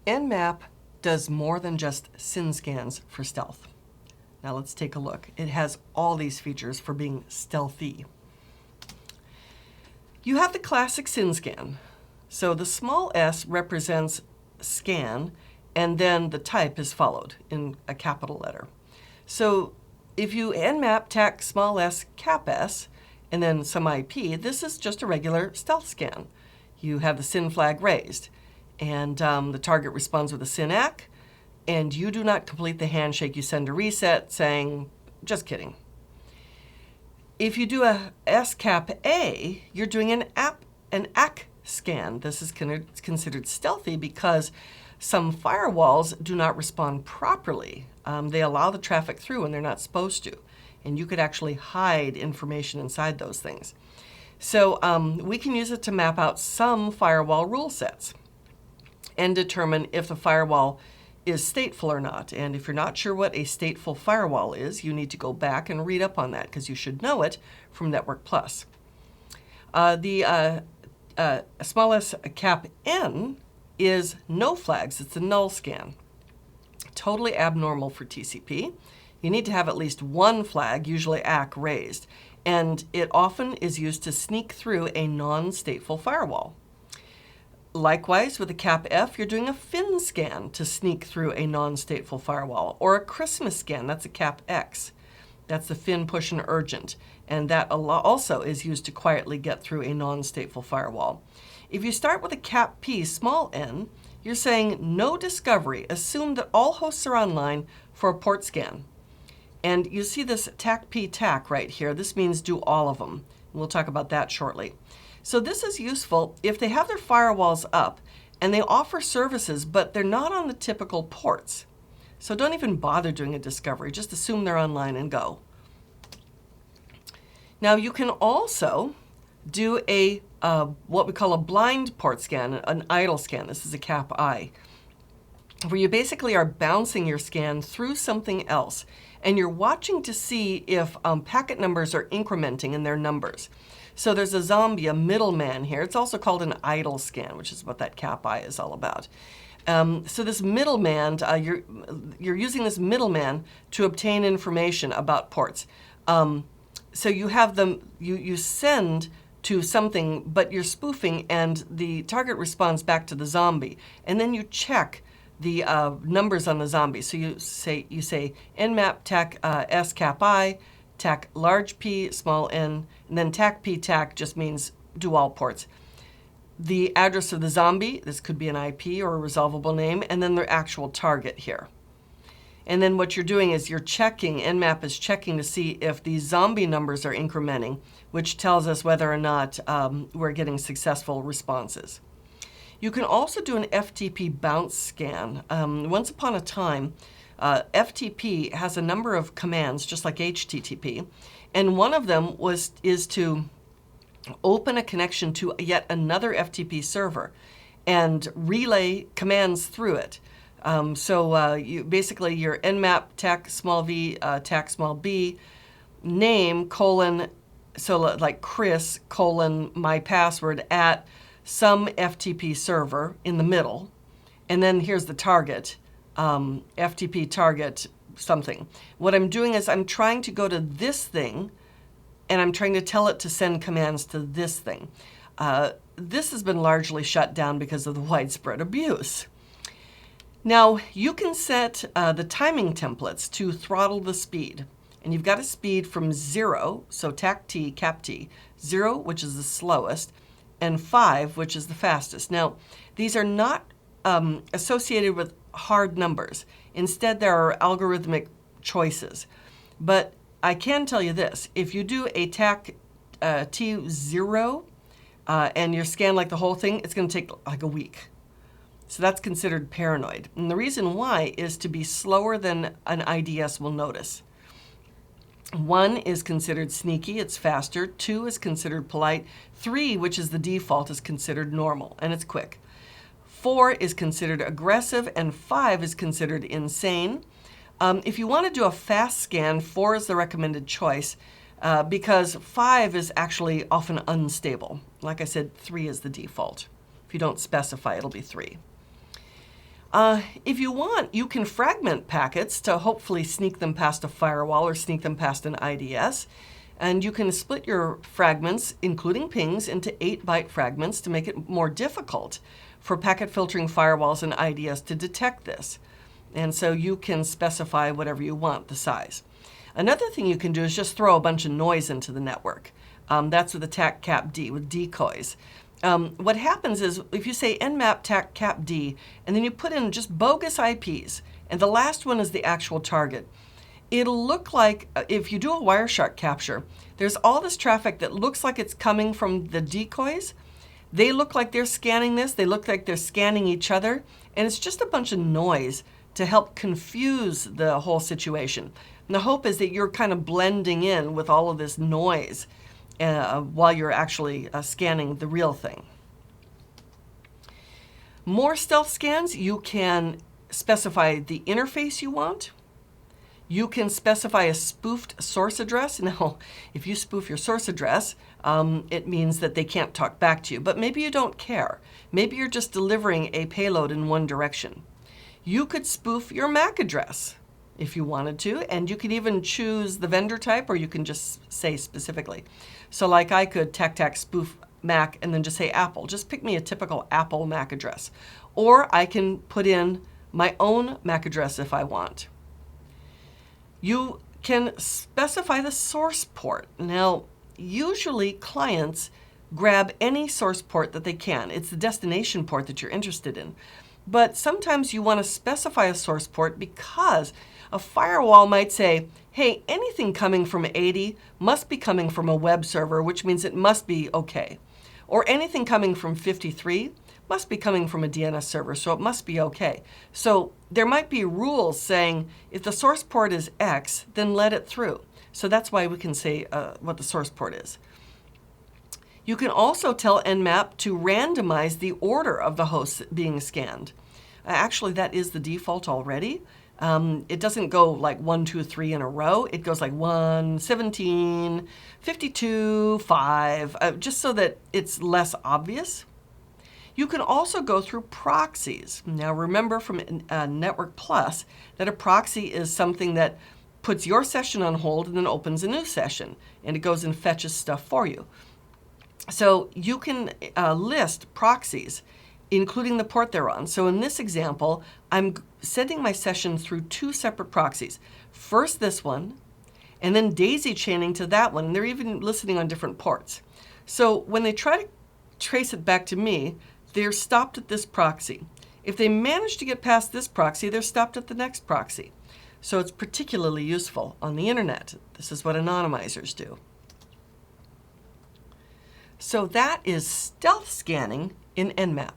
Nmap does more than just SYN scans for stealth. Now let's take a look. It has all these features for being stealthy. You have the classic SYN scan. So the small s represents scan, and then the type is followed in a capital letter. So if you Nmap tac small s cap s and then some IP, this is just a regular stealth scan. You have the SYN flag raised, and the target responds with a SYN ACK, and you do not complete the handshake. You send a reset saying, just kidding. If you do a SCAP A, you're doing an ACK scan. This is considered stealthy because some firewalls do not respond properly. They allow the traffic through and they're not supposed to. And you could actually hide information inside those things. So we can use it to map out some firewall rule sets and determine if the firewall is stateful or not. And if you're not sure what a stateful firewall is, you need to go back and read up on that because you should know it from Network Plus. The small s cap n is no flags. It's a null scan. Totally abnormal for TCP. You need to have at least one flag, usually ACK, raised. And it often is used to sneak through a non-stateful firewall. Likewise, with a cap F, you're doing a fin scan to sneak through a non-stateful firewall, or a Christmas scan, that's a cap X. That's the fin push and urgent, and that also is used to quietly get through a non-stateful firewall. If you start with a cap P small n, you're saying no discovery. Assume that all hosts are online for a port scan. And you see this TAC P TAC right here. This means do all of them. We'll talk about that shortly. So this is useful if they have their firewalls up and they offer services, but they're not on the typical ports. So don't even bother doing a discovery. Just assume they're online and go. Now you can also do a what we call a blind port scan, an idle scan. This is a cap I, where you basically are bouncing your scan through something else, and you're watching to see if packet numbers are incrementing in their numbers. So there's a zombie, a middleman here. It's also called an idle scan, which is what that cap I is all about. So this middleman, you're using this middleman to obtain information about ports. So you have them, you send to something, but you're spoofing, and the target responds back to the zombie, and then you check the numbers on the zombie. So you say Nmap tac s cap I, tac large P small n, and then tac P tac just means do all ports. The address of the zombie, this could be an IP or a resolvable name, and then their actual target here. And then what you're doing is you're checking, Nmap is checking to see if these zombie numbers are incrementing, which tells us whether or not we're getting successful responses. You can also do an FTP bounce scan. Once upon a time, FTP has a number of commands, just like HTTP, and one of them is to open a connection to yet another FTP server and relay commands through it. You basically your Nmap tac small v tac small b name colon, so like Chris colon my password at some FTP server in the middle, and then here's the target, FTP target something. What I'm doing is I'm trying to go to this thing, and I'm trying to tell it to send commands to this thing. This has been largely shut down because of the widespread abuse. Now, you can set the timing templates to throttle the speed. And you've got a speed from 0, so tac T, cap T, 0, which is the slowest, and 5, which is the fastest. Now, these are not associated with hard numbers. Instead, there are algorithmic choices. But I can tell you this. If you do a tac T0 and you scan like the whole thing, it's going to take like a week. So that's considered paranoid. And the reason why is to be slower than an IDS will notice. 1 is considered sneaky, it's faster. 2 is considered polite. 3, which is the default, is considered normal, and it's quick. 4 is considered aggressive, and 5 is considered insane. If you want to do a fast scan, 4 is the recommended choice because 5 is actually often unstable. Like I said, 3 is the default. If you don't specify, it'll be 3. If you want, you can fragment packets to hopefully sneak them past a firewall or sneak them past an IDS. And you can split your fragments, including pings, into 8-byte fragments to make it more difficult for packet filtering firewalls and IDS to detect this. And so you can specify whatever you want, the size. Another thing you can do is just throw a bunch of noise into the network. That's with the TAC-CAPD, with decoys. What happens is if you say Nmap TAC-CAPD, and then you put in just bogus IPs, and the last one is the actual target, it'll look like, if you do a Wireshark capture, there's all this traffic that looks like it's coming from the decoys. They look like they're scanning this. They look like they're scanning each other. And it's just a bunch of noise to help confuse the whole situation. And the hope is that you're kind of blending in with all of this noise while you're actually scanning the real thing. More stealth scans, you can specify the interface you want. You can specify a spoofed source address. Now, if you spoof your source address, it means that they can't talk back to you. But maybe you don't care. Maybe you're just delivering a payload in one direction. You could spoof your MAC address if you wanted to, and you could even choose the vendor type, or you can just say specifically. So like I could TAC spoof MAC and then just say Apple. Just pick me a typical Apple MAC address. Or I can put in my own MAC address if I want. You can specify the source port. Now, usually clients grab any source port that they can. It's the destination port that you're interested in. But sometimes you want to specify a source port because a firewall might say, hey, anything coming from 80 must be coming from a web server, which means it must be okay. Or anything coming from 53 must be coming from a DNS server, so it must be okay. So there might be rules saying if the source port is X, then let it through. So that's why we can say what the source port is. You can also tell Nmap to randomize the order of the hosts being scanned. Actually, that is the default already. It doesn't go like 1, 2, 3 in a row. It goes like 1, 17, 52, 5, just so that it's less obvious. You can also go through proxies. Now remember from Network Plus that a proxy is something that puts your session on hold and then opens a new session, and it goes and fetches stuff for you. So you can list proxies, including the port they're on. So in this example, I'm sending my session through 2 separate proxies. First this one, and then daisy chaining to that one, and they're even listening on different ports. So when they try to trace it back to me, they're stopped at this proxy. If they manage to get past this proxy, they're stopped at the next proxy. So it's particularly useful on the internet. This is what anonymizers do. So that is stealth scanning in Nmap.